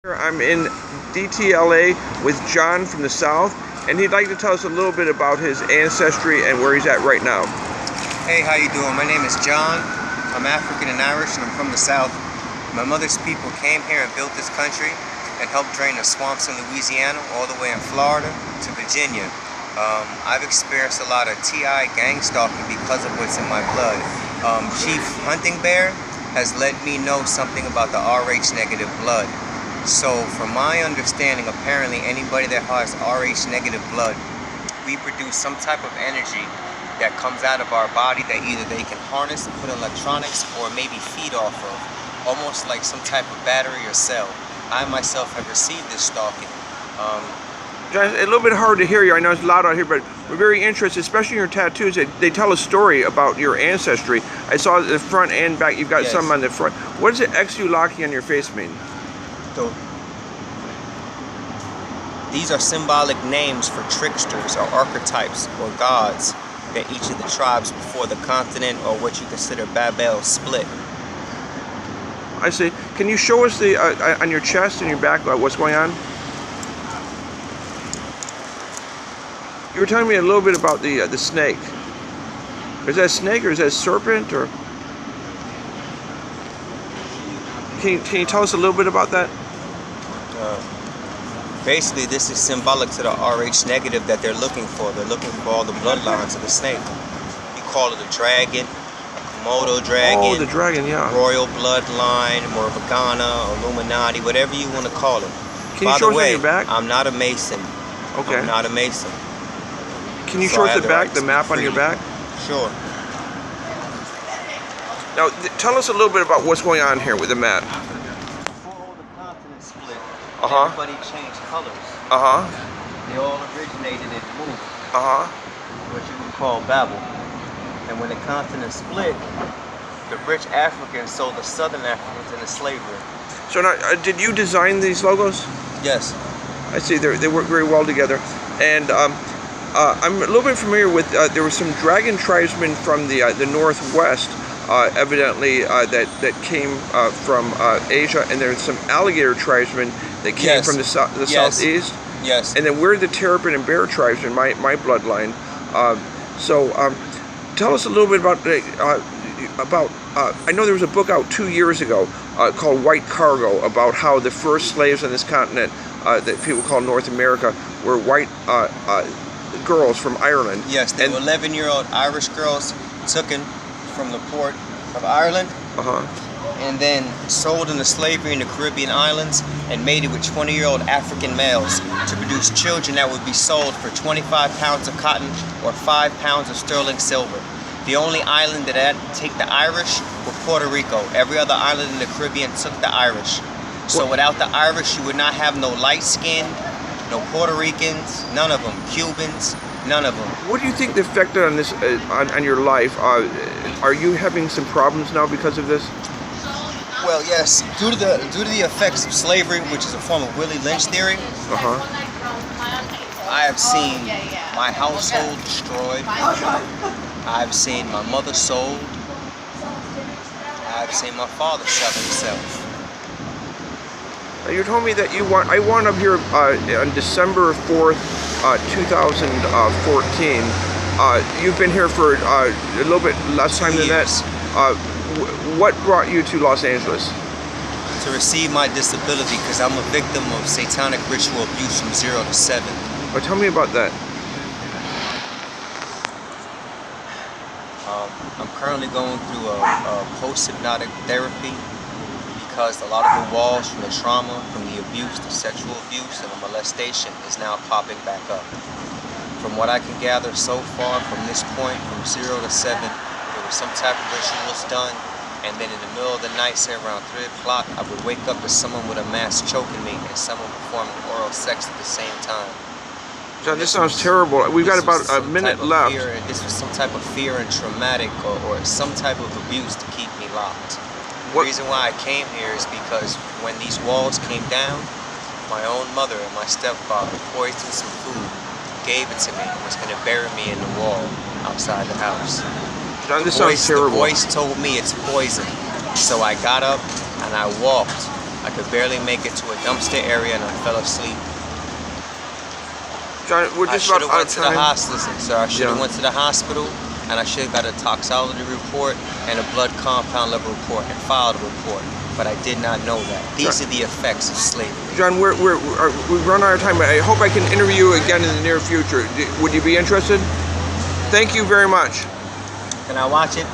I'm in DTLA with John from the South, and he'd like to tell us a little bit about his ancestry and where he's at right now. Hey, how you doing? My name is John. I'm African and Irish, and I'm from the South. My mother's people came here and built this country and helped drain the swamps in Louisiana all the way in Florida to Virginia. I've experienced a lot of TI gang stalking because of what's in my blood. Chief Hunting Bear has let me know something about the Rh negative blood. So from my understanding, apparently anybody that has Rh negative blood, we produce some type of energy that comes out of our body that either they can harness and put in electronics or maybe feed off of, almost like some type of battery or cell. I myself have received this stalking. John, it's a little bit hard to hear you. I know it's loud out here, but we're very interested, especially in your tattoos. They tell a story about your ancestry. I saw the front and back. You've got some on the front. What does the Exulaki on your face mean? So, these are symbolic names for tricksters or archetypes or gods that each of the tribes before the continent or what you consider Babel split. I see. Can you show us the on your chest and your back what's going on? You were telling me a little bit about the snake. Is that a snake or is that a serpent or? Can you tell us a little bit about that? Basically, this is symbolic to the Rh negative that they're looking for. They're looking for all the bloodlines of the snake. You call it a dragon, a Komodo dragon. Oh, the dragon, yeah. Royal bloodline, Morvagana, Illuminati, whatever you want to call it. Can you show us on your back? I'm not a Mason. Okay. I'm not a Mason. Can you show us the back, the map on your back? Sure. Now, tell us a little bit about what's going on here with the map. Before all the continents split, everybody changed colors. They all originated in Mu, what you would call Babel. And when the continent split, the rich Africans sold the southern Africans into slavery. So now, did you design these logos? Yes. I see. They work very well together. And I'm a little bit familiar with, there were some dragon tribesmen from the northwest, evidently, that came from Asia, and there's some alligator tribesmen that came from the southeast. Yes. And then we're the terrapin and bear tribesmen, my bloodline. Tell us a little bit about I know there was a book out 2 years ago called White Cargo about how the first slaves on this continent that people call North America were white girls from Ireland. Yes, they were 11-year-old Irish girls taken from the port of Ireland and then sold into slavery in the Caribbean islands and mated with 20-year-old African males to produce children that would be sold for 25 pounds of cotton or 5 pounds of sterling silver. The only island that had to take the Irish were Puerto Rico. Every other island in the Caribbean took the Irish. So without the Irish, you would not have no light skin, no Puerto Ricans, none of them. Cubans, none of them. What do you think the effect on this on your life? Are you having some problems now because of this? Well, yes. Due to the effects of slavery, which is a form of Willie Lynch theory, I have seen my household destroyed. I've seen my mother sold. I've seen my father sell himself. You told me that I wound up here on December 4th, 2014. You've been here for a little bit less time than that. What brought you to Los Angeles? To receive my disability because I'm a victim of satanic ritual abuse from 0 to 7. Oh, tell me about that. I'm currently going through a post-hypnotic therapy because a lot of the walls from the trauma, from the abuse, the sexual abuse, and the molestation is now popping back up. From what I can gather so far from this point, from 0 to 7, there was some type of rituals done, and then in the middle of the night, say around 3 o'clock, I would wake up to someone with a mask choking me and someone performing oral sex at the same time. John, this sounds terrible. We've got about a minute left. This was some type of fear and traumatic or some type of abuse to keep me locked. The reason why I came here is because when these walls came down, my own mother and my stepfather poisoned some food, gave it to me, and was going to bury me in the wall outside the house. John, this sounds terrible. The voice told me it's poison. So I got up and I walked like could barely make it to a dumpster area and I fell asleep. John, we're I just should about have out went of to the time. hospital, sir. I should have Yeah. went to the hospital, and I should have got a toxicology report and a blood compound level report and filed a report. But I did not know that. These are the effects of slavery. John, we've run out of time, but I hope I can interview you again in the near future. Would you be interested? Thank you very much. Can I watch it?